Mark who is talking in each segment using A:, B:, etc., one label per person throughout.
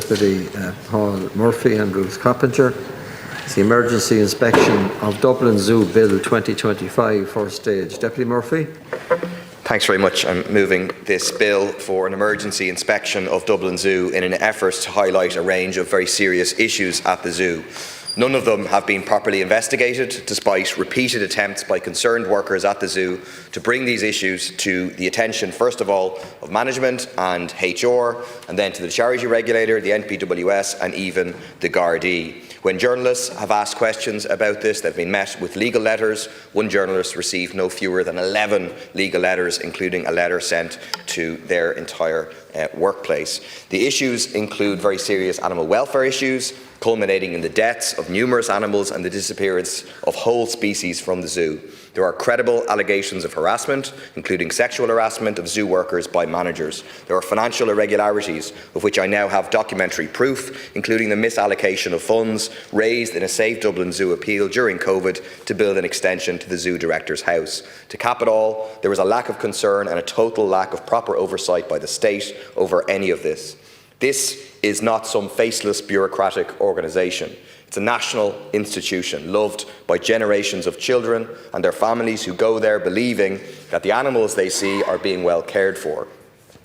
A: Deputy Paul Murphy and Ruth Coppinger. It's the emergency inspection of Dublin Zoo Bill 2025, first stage. Deputy Murphy.
B: Thanks very much. I'm moving this bill for an emergency inspection of Dublin Zoo in an effort to highlight a range of very serious issues at the zoo. None of them have been properly investigated, despite repeated attempts by concerned workers at the zoo to bring these issues to the attention, first of all, of management and HR, and then to the charity regulator, the NPWS, and even the Gardaí. When journalists have asked questions about this, they've been met with legal letters. One journalist received no fewer than 11 legal letters, including a letter sent to their entire workplace. The issues include very serious animal welfare issues, culminating in the deaths of numerous animals and the disappearance of whole species from the zoo. There are credible allegations of harassment, including sexual harassment of zoo workers by managers. There are financial irregularities, of which I now have documentary proof, including the misallocation of funds raised in a Save Dublin Zoo appeal during COVID to build an extension to the zoo director's house. To cap it all, there was a lack of concern and a total lack of proper oversight by the state over any of this. This is not some faceless bureaucratic organisation. It's a national institution loved by generations of children and their families who go there believing that the animals they see are being well cared for,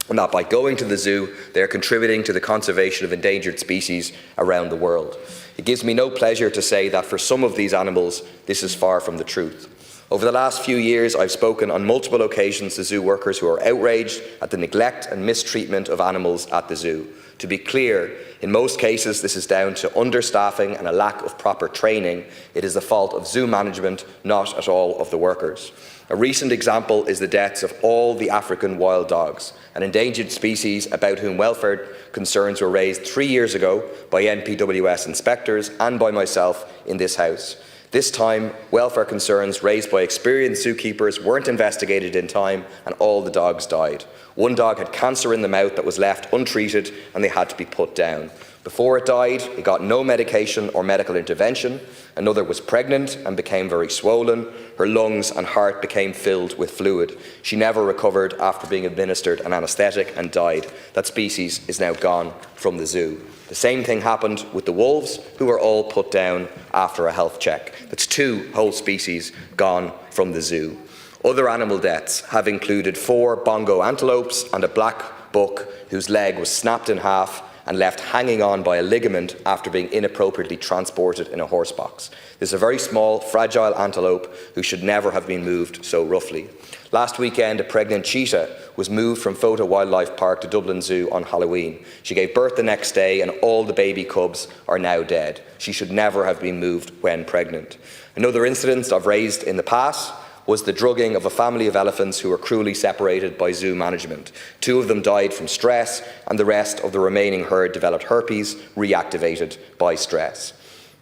B: and that by going to the zoo they are contributing to the conservation of endangered species around the world. It gives me no pleasure to say that for some of these animals this is far from the truth. Over the last few years, I've spoken on multiple occasions to zoo workers who are outraged at the neglect and mistreatment of animals at the zoo. To be clear, in most cases this is down to understaffing and a lack of proper training. It is the fault of zoo management, not at all of the workers. A recent example is the deaths of all the African wild dogs, an endangered species about whom welfare concerns were raised 3 years ago by NPWS inspectors and by myself in this House. This time, welfare concerns raised by experienced zookeepers weren't investigated in time and all the dogs died. One dog had cancer in the mouth that was left untreated and they had to be put down. Before it died, it got no medication or medical intervention. Another was pregnant and became very swollen. Her lungs and heart became filled with fluid. She never recovered after being administered an anaesthetic and died. That species is now gone from the zoo. The same thing happened with the wolves, who were all put down after a health check. That's 2 whole species gone from the zoo. Other animal deaths have included 4 bongo antelopes and a black buck whose leg was snapped in half and left hanging on by a ligament after being inappropriately transported in a horse box. This is a very small, fragile antelope who should never have been moved so roughly. Last weekend, a pregnant cheetah was moved from Photo Wildlife Park to Dublin Zoo on Halloween. She gave birth the next day and all the baby cubs are now dead. She should never have been moved when pregnant. Another incident I've raised in the past was the drugging of a family of elephants who were cruelly separated by zoo management. 2 of them died from stress and the rest of the remaining herd developed herpes, reactivated by stress.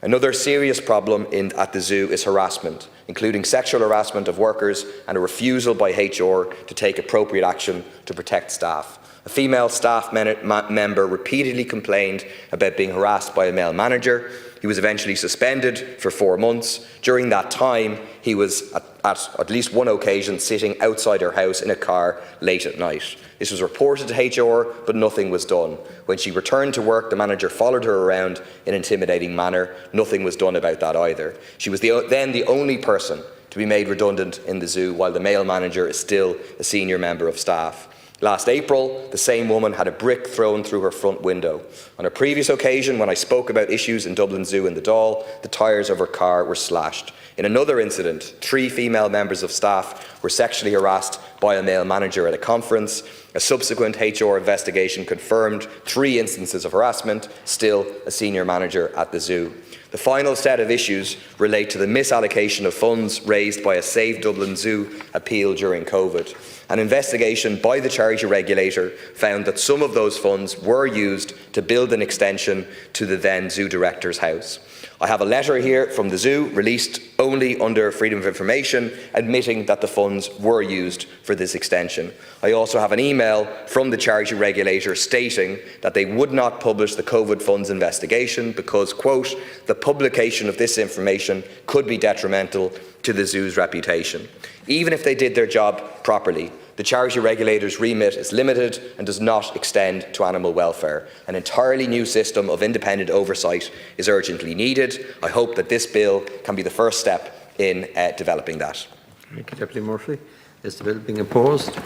B: Another serious problem at the zoo is harassment, including sexual harassment of workers and a refusal by HR to take appropriate action to protect staff. A female staff member repeatedly complained about being harassed by a male manager. He was eventually suspended for 4 months. During that time, he was at least one occasion sitting outside her house in a car late at night. This was reported to HR, but nothing was done. When she returned to work, the manager followed her around in an intimidating manner. Nothing was done about that either. She was then the only person to be made redundant in the zoo, while the male manager is still a senior member of staff. Last April, the same woman had a brick thrown through her front window. On a previous occasion, when I spoke about issues in Dublin Zoo in the Dáil, the tyres of her car were slashed. In another incident, 3 female members of staff were sexually harassed by a male manager at a conference. A subsequent HR investigation confirmed 3 instances of harassment, still a senior manager at the zoo. The final set of issues relate to the misallocation of funds raised by a Save Dublin Zoo appeal during COVID. An investigation by the charity regulator found that some of those funds were used to build an extension to the then zoo director's house. I have a letter here from the zoo, released only under Freedom of Information, admitting that the funds were used for this extension. I also have an email from the charity regulator stating that they would not publish the COVID funds investigation because, quote, the publication of this information could be detrimental to the zoo's reputation. Even if they did their job properly, The charity regulator's remit is limited and does not extend to animal welfare. An entirely new system of independent oversight is urgently needed. I hope that this bill can be the first step in developing that.
A: Thank you, Deputy Murphy. Is the bill being opposed?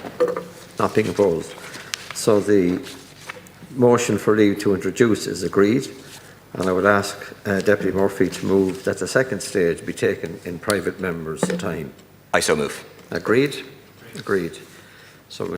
A: Not being opposed. So the motion for leave to introduce is agreed, and I would ask Deputy Murphy to move that the second stage be taken in private members' time.
B: I so move.
A: Agreed? Agreed. So